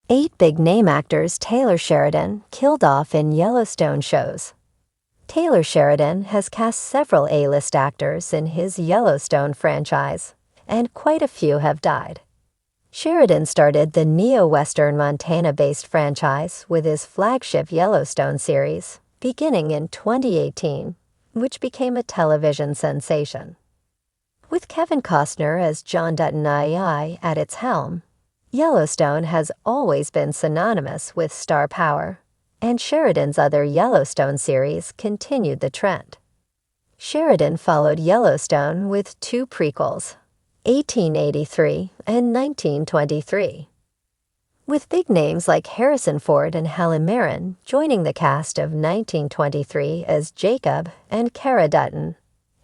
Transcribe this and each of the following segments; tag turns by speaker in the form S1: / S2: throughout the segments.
S1: 8 big-name actors Taylor Sheridan killed off in Yellowstone shows. Taylor Sheridan has cast several A-list actors in his Yellowstone franchise, and quite a few have died. Sheridan started the neo-Western Montana-based franchise with his flagship Yellowstone series, beginning in 2018, which became a television sensation. With Kevin Costner as John Dutton II at its helm, Yellowstone has always been synonymous with star power, and Sheridan's other Yellowstone series continued the trend. Sheridan followed Yellowstone with 2 prequels, 1883 and 1923. With big names like Harrison Ford and Helen Mirren joining the cast of 1923 as Jacob and Cara Dutton,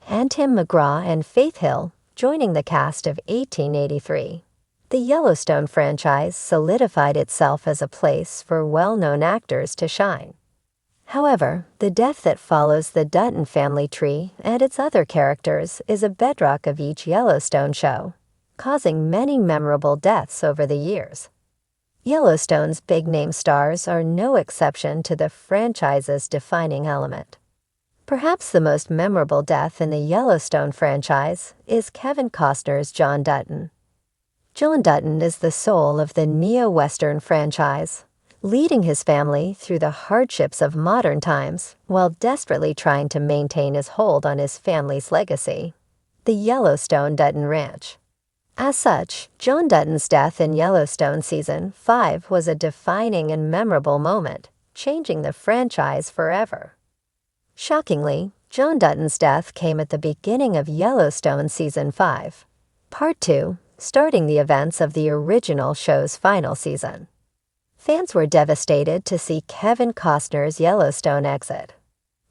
S1: and Tim McGraw and Faith Hill joining the cast of 1883. The Yellowstone franchise solidified itself as a place for well-known actors to shine. However, the death that follows the Dutton family tree and its other characters is a bedrock of each Yellowstone show, causing many memorable deaths over the years. Yellowstone's big-name stars are no exception to the franchise's defining element. Perhaps the most memorable death in the Yellowstone franchise is Kevin Costner's John Dutton. John Dutton is the soul of the neo-Western franchise, leading his family through the hardships of modern times while desperately trying to maintain his hold on his family's legacy, the Yellowstone Dutton Ranch. As such, John Dutton's death in Yellowstone Season 5 was a defining and memorable moment, changing the franchise forever. Shockingly, John Dutton's death came at the beginning of Yellowstone Season 5, Part 2, starting the events of the original show's final season. Fans were devastated to see Kevin Costner's Yellowstone exit.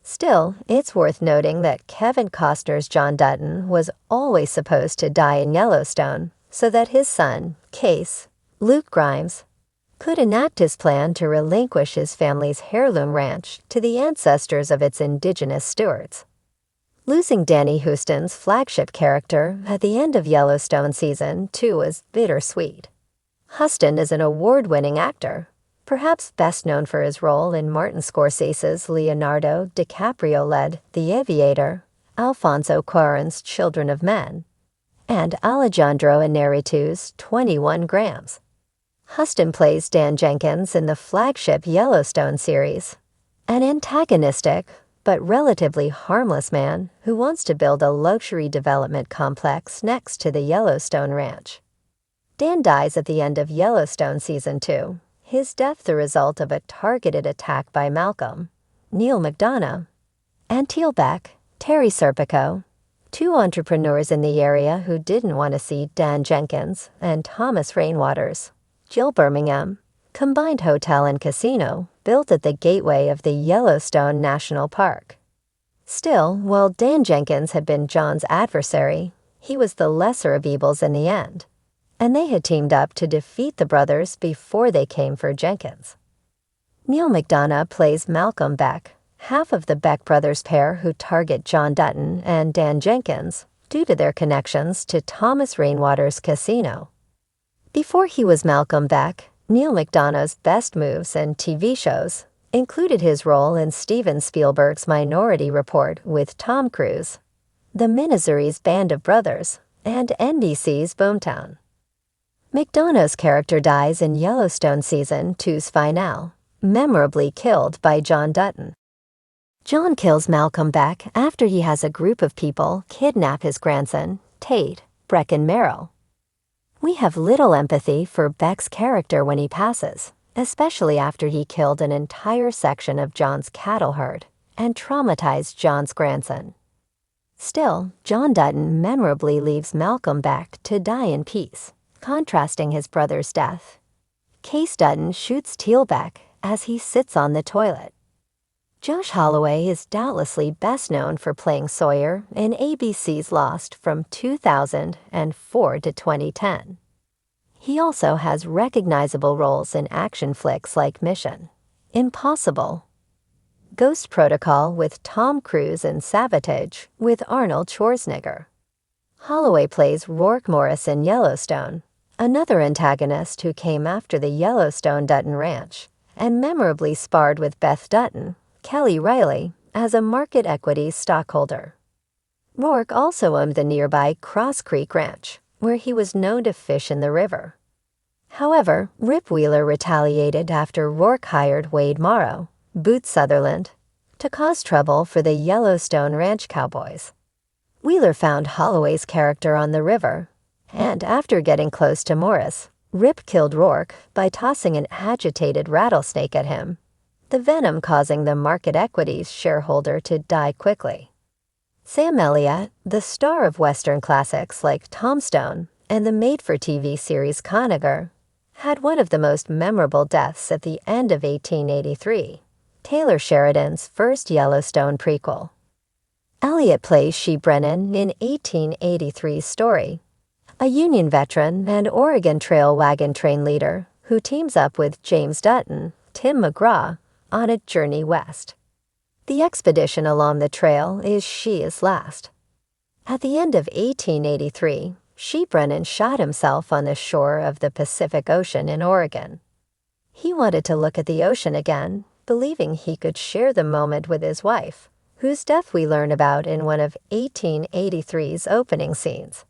S1: Still, it's worth noting that Kevin Costner's John Dutton was always supposed to die in Yellowstone so that his son, Case, Luke Grimes, could enact his plan to relinquish his family's heirloom ranch to the ancestors of its indigenous stewards. Losing Danny Huston's flagship character at the end of Yellowstone Season 2 was bittersweet. Huston is an award-winning actor, perhaps best known for his role in Martin Scorsese's Leonardo DiCaprio-led The Aviator, Alfonso Cuarón's Children of Men, and Alejandro Inarritu's 21 Grams. Huston plays Dan Jenkins in the flagship Yellowstone series, an antagonistic but relatively harmless man who wants to build a luxury development complex next to the Yellowstone Ranch. Dan dies at the end of Yellowstone Season 2, his death the result of a targeted attack by Malcolm, Neil McDonough, and Teal'c, Terry Serpico, 2 entrepreneurs in the area who didn't want to see Dan Jenkins and Thomas Rainwater's Jill Birmingham combined hotel and casino built at the gateway of the Yellowstone National Park. Still, while Dan Jenkins had been John's adversary, he was the lesser of evils in the end, and they had teamed up to defeat the brothers before they came for Jenkins. Neil McDonough plays Malcolm Beck, half of the Beck brothers pair who target John Dutton and Dan Jenkins due to their connections to Thomas Rainwater's casino. Before he was Malcolm Beck, Neil McDonough's best moves in TV shows included his role in Steven Spielberg's Minority Report with Tom Cruise, The Miniseries Band of Brothers, and NBC's Boomtown. McDonough's character dies in Yellowstone Season 2's finale, memorably killed by John Dutton. John kills Malcolm Beck after he has a group of people kidnap his grandson, Tate Brecken Merrill. We have little empathy for Beck's character when he passes, especially after he killed an entire section of John's cattle herd and traumatized John's grandson. Still, John Dutton memorably leaves Malcolm Beck to die in peace, contrasting his brother's death. Case Dutton shoots Teal'c as he sits on the toilet. Josh Holloway is doubtlessly best known for playing Sawyer in ABC's Lost from 2004 to 2010. He also has recognizable roles in action flicks like Mission Impossible, Ghost Protocol with Tom Cruise, and Sabotage with Arnold Schwarzenegger. Holloway plays Rourke Morris in Yellowstone, another antagonist who came after the Yellowstone Dutton Ranch and memorably sparred with Beth Dutton, Kelly Riley, as a market equity stockholder. Rourke also owned the nearby Cross Creek Ranch, where he was known to fish in the river. However, Rip Wheeler retaliated after Rourke hired Wade Morrow, Boots Sutherland, to cause trouble for the Yellowstone Ranch cowboys. Wheeler found Holloway's character on the river, and after getting close to Morris, Rip killed Rourke by tossing an agitated rattlesnake at him, the venom causing the market equities shareholder to die quickly. Sam Elliott, the star of Western classics like Tombstone and the made-for-TV series Conager, had one of the most memorable deaths at the end of 1883, Taylor Sheridan's first Yellowstone prequel. Elliott plays Shee Brennan in 1883's story, a Union veteran and Oregon Trail wagon train leader who teams up with James Dutton, Tim McGraw, on a journey west. The expedition along the trail is Shee's last. At the end of 1883, Shee Brennan shot himself on the shore of the Pacific Ocean in Oregon. He wanted to look at the ocean again, believing he could share the moment with his wife, whose death we learn about in one of 1883's opening scenes.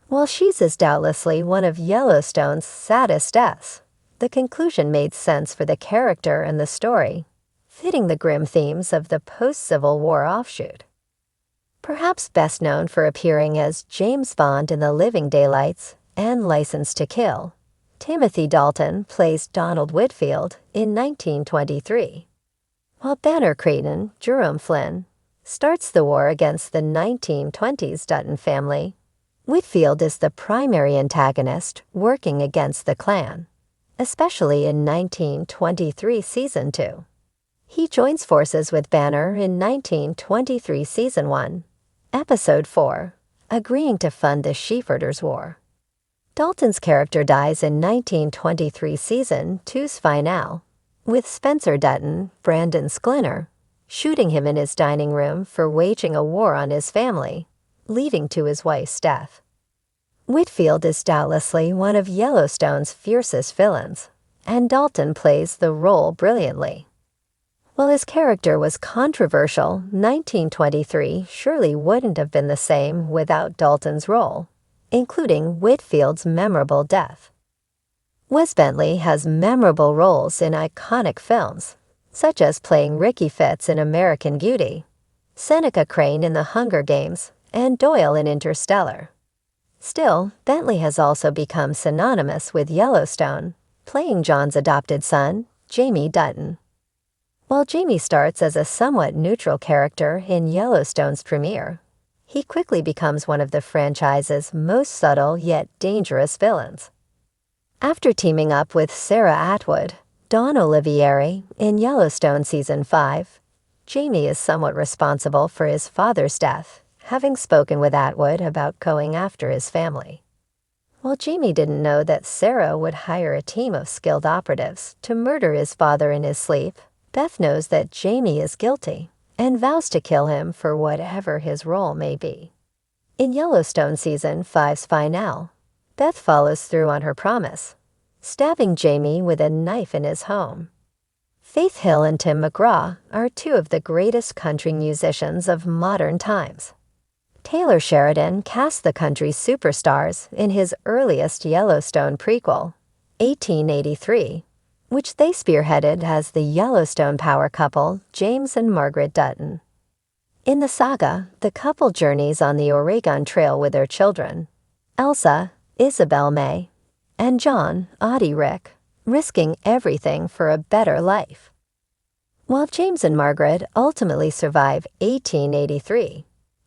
S1: While Shee's is doubtlessly one of Yellowstone's saddest deaths, the conclusion made sense for the character and the story, fitting the grim themes of the post-Civil War offshoot. Perhaps best known for appearing as James Bond in The Living Daylights and License to Kill, Timothy Dalton plays Donald Whitfield in 1923, while Banner Creighton, Jerome Flynn, starts the war against the 1920s Dutton family. Whitfield is the primary antagonist working against the Klan, especially in 1923 Season 2. He joins forces with Banner in 1923 Season 1, Episode 4, agreeing to fund the Sheeforder's War. Dalton's character dies in 1923 Season 2's finale, with Spencer Dutton, Brandon Sklinner, shooting him in his dining room for waging a war on his family, leading to his wife's death. Whitfield is doubtlessly one of Yellowstone's fiercest villains, and Dalton plays the role brilliantly. While his character was controversial, 1923 surely wouldn't have been the same without Dalton's role, including Whitfield's memorable death. Wes Bentley has memorable roles in iconic films, such as playing Ricky Fitz in American Beauty, Seneca Crane in The Hunger Games, and Doyle in Interstellar. Still, Bentley has also become synonymous with Yellowstone, playing John's adopted son, Jamie Dutton. While Jamie starts as a somewhat neutral character in Yellowstone's premiere, he quickly becomes one of the franchise's most subtle yet dangerous villains. After teaming up with Sarah Atwood, Dawn Olivieri, in Yellowstone Season 5, Jamie is somewhat responsible for his father's death, having spoken with Atwood about going after his family. While Jamie didn't know that Sarah would hire a team of skilled operatives to murder his father in his sleep, Beth knows that Jamie is guilty and vows to kill him for whatever his role may be. In Yellowstone Season 5's finale, Beth follows through on her promise, stabbing Jamie with a knife in his home. Faith Hill and Tim McGraw are two of the greatest country musicians of modern times. Taylor Sheridan cast the country's superstars in his earliest Yellowstone prequel, 1883, which they spearheaded as the Yellowstone power couple James and Margaret Dutton. In the saga, the couple journeys on the Oregon Trail with their children, Elsa, Isabel May, and John, Audie Rick, risking everything for a better life. While James and Margaret ultimately survive 1883,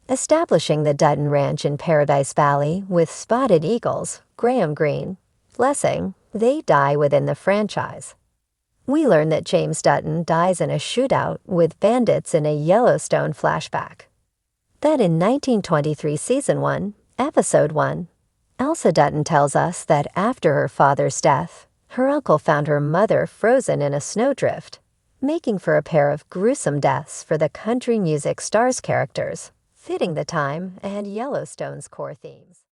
S1: establishing the Dutton Ranch in Paradise Valley with spotted eagles, Graham Greene, Blessing, they die within the franchise. We learn that James Dutton dies in a shootout with bandits in a Yellowstone flashback. That in 1923 Season 1, Episode 1, Elsa Dutton tells us that after her father's death, her uncle found her mother frozen in a snowdrift, making for a pair of gruesome deaths for the country music stars characters, fitting the time and Yellowstone's core themes.